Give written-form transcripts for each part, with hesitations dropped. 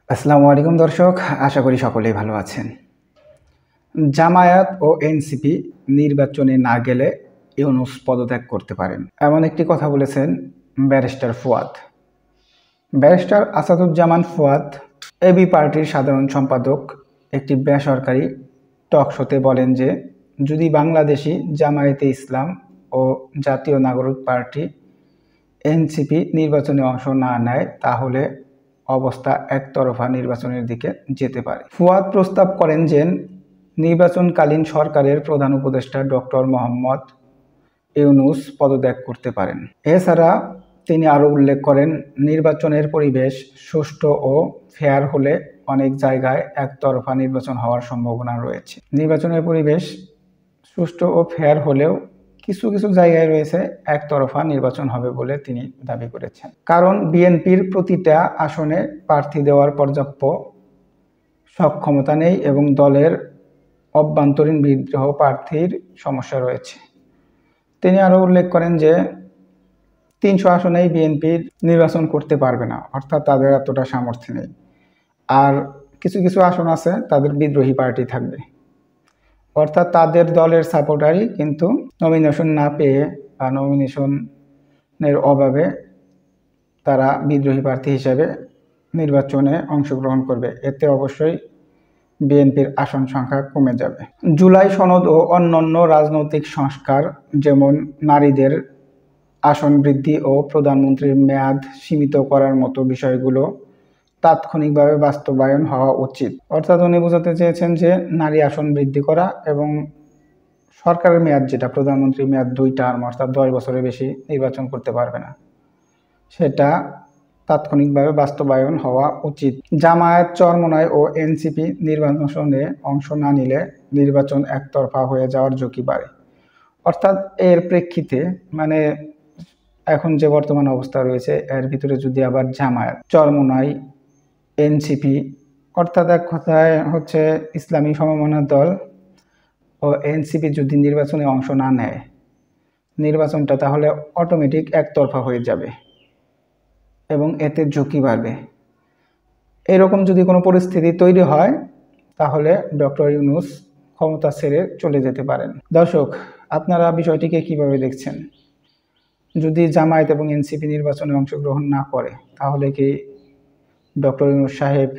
আসসালামু আলাইকুম দর্শক, আশা করি সকলেই ভালো আছেন। জামায়াত ও এনসিপি নির্বাচনে না গেলে ইউনূস পদত্যাগ করতে পারেন, এমন একটি কথা বলেছেন barrister Fuad. Barrister Asaduzzaman Fuad AB পার্টির সাধারণ সম্পাদক একটি বেসরকারি টক শোতে বলেন যে যদি বাংলাদেশি জামায়াতে ইসলাম ও জাতীয় নাগরিক পার্টি এনসিপি নির্বাচনে অংশ না নেয় তাহলে অবস্থা একতরফা নির্বাচনের দিকে যেতে পারে। ফুয়াদ প্রস্তাব করেন যে নির্বাচনকালীন সরকারের প্রধান উপদেষ্টা ডক্টর মোহাম্মদ ইউনূস পদত্যাগ করতে পারেন। এছাড়া তিনি আরও উল্লেখ করেন, নির্বাচনের পরিবেশ সুষ্ঠু ও ফেয়ার হলে অনেক জায়গায় একতরফা নির্বাচন হওয়ার সম্ভাবনা রয়েছে। নির্বাচনের পরিবেশ সুষ্ঠু ও ফেয়ার হলেও কিছু কিছু জায়গায় রয়েছে একতরফা নির্বাচন হবে বলে তিনি দাবি করেছেন। কারণ বিএনপির প্রতিটা আসনে প্রার্থী দেওয়ার পর্যাপ্ত সক্ষমতা নেই এবং দলের অভ্যন্তরীণ বিদ্রোহ প্রার্থীর সমস্যা রয়েছে। তিনি আরও উল্লেখ করেন যে ৩০০ আসনেই বিএনপির নির্বাচন করতে পারবে না, অর্থাৎ তাদের এতটা সামর্থ্য নেই। আর কিছু কিছু আসন আছে তাদের বিদ্রোহী পার্টি থাকবে, অর্থাৎ তাদের দলের সাপোর্টারই কিন্তু নমিনেশন না পেয়ে বা নমিনেশনের অভাবে তারা বিদ্রোহী প্রার্থী হিসেবে নির্বাচনে অংশগ্রহণ করবে। এতে অবশ্যই বিএনপির আসন সংখ্যা কমে যাবে। জুলাই সনদ ও অন্যান্য রাজনৈতিক সংস্কার যেমন নারীদের আসন বৃদ্ধি ও প্রধানমন্ত্রীর মেয়াদ সীমিত করার মতো বিষয়গুলো তাৎক্ষণিকভাবে বাস্তবায়ন হওয়া উচিত। অর্থাৎ উনি বোঝাতে চেয়েছেন যে নারী আসন বৃদ্ধি করা এবং সরকারের মেয়াদ, যেটা প্রধানমন্ত্রীর মেয়াদ 2 টার্ম অর্থাৎ 10 বছরের বেশি নির্বাচন করতে পারবে না, সেটা তাৎক্ষণিকভাবে বাস্তবায়ন হওয়া উচিত। জামায়াত, চরমোনাই ও এনসিপি নির্বাচনে অংশ না নিলে নির্বাচন একতরফা হয়ে যাওয়ার ঝুঁকি বাড়ে। অর্থাৎ এর প্রেক্ষিতে এখন যে বর্তমান অবস্থা রয়েছে এর ভিতরে যদি আবার জামায়াত, চরমোনাই, এনসিপি অর্থাৎ এক কথায় হচ্ছে ইসলামী সমমনা দল ও এনসিপি যদি নির্বাচনে অংশ না নেয়, নির্বাচনটা তাহলে অটোমেটিক একতরফা হয়ে যাবে এবং এতে ঝুঁকি বাড়বে। এরকম যদি কোনো পরিস্থিতি তৈরি হয় তাহলে ডক্টর ইউনূস ক্ষমতা ছেড়ে চলে যেতে পারেন। দর্শক, আপনারা বিষয়টিকে কিভাবে দেখছেন? যদি জামায়াত এবং এনসিপি নির্বাচনে অংশগ্রহণ না করে তাহলে কি ডক্টর ইউনূস সাহেব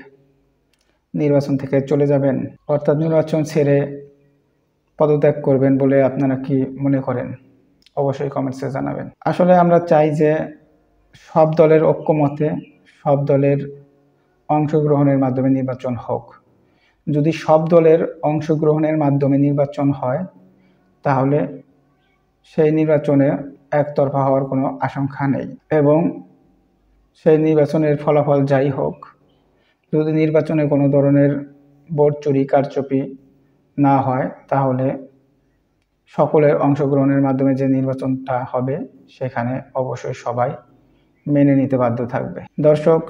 নির্বাচন থেকে চলে যাবেন, অর্থাৎ নির্বাচন ছেড়ে পদত্যাগ করবেন বলে আপনারা কি মনে করেন? অবশ্যই কমেন্টসে জানাবেন। আসলে আমরা চাই যে সব দলের ঐক্যমতে সব দলের অংশগ্রহণের মাধ্যমে নির্বাচন হোক। যদি সব দলের অংশগ্রহণের মাধ্যমে নির্বাচন হয় তাহলে সেই নির্বাচনে একতরফা হওয়ার কোনো আশঙ্কা নেই এবং সেই নির্বাচনের ফলাফল যাই হোক, যদি নির্বাচনে কোনো ধরনের ভোট চুরি কারচুপি না হয় তাহলে সকলের অংশগ্রহণের মাধ্যমে যে নির্বাচনটা হবে সেখানে অবশ্যই সবাই মেনে নিতে বাধ্য থাকবে। দর্শক,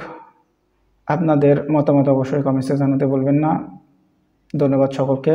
আপনাদের মতামত অবশ্যই কমেন্টসে জানাতে বলবেন না। ধন্যবাদ সকলকে।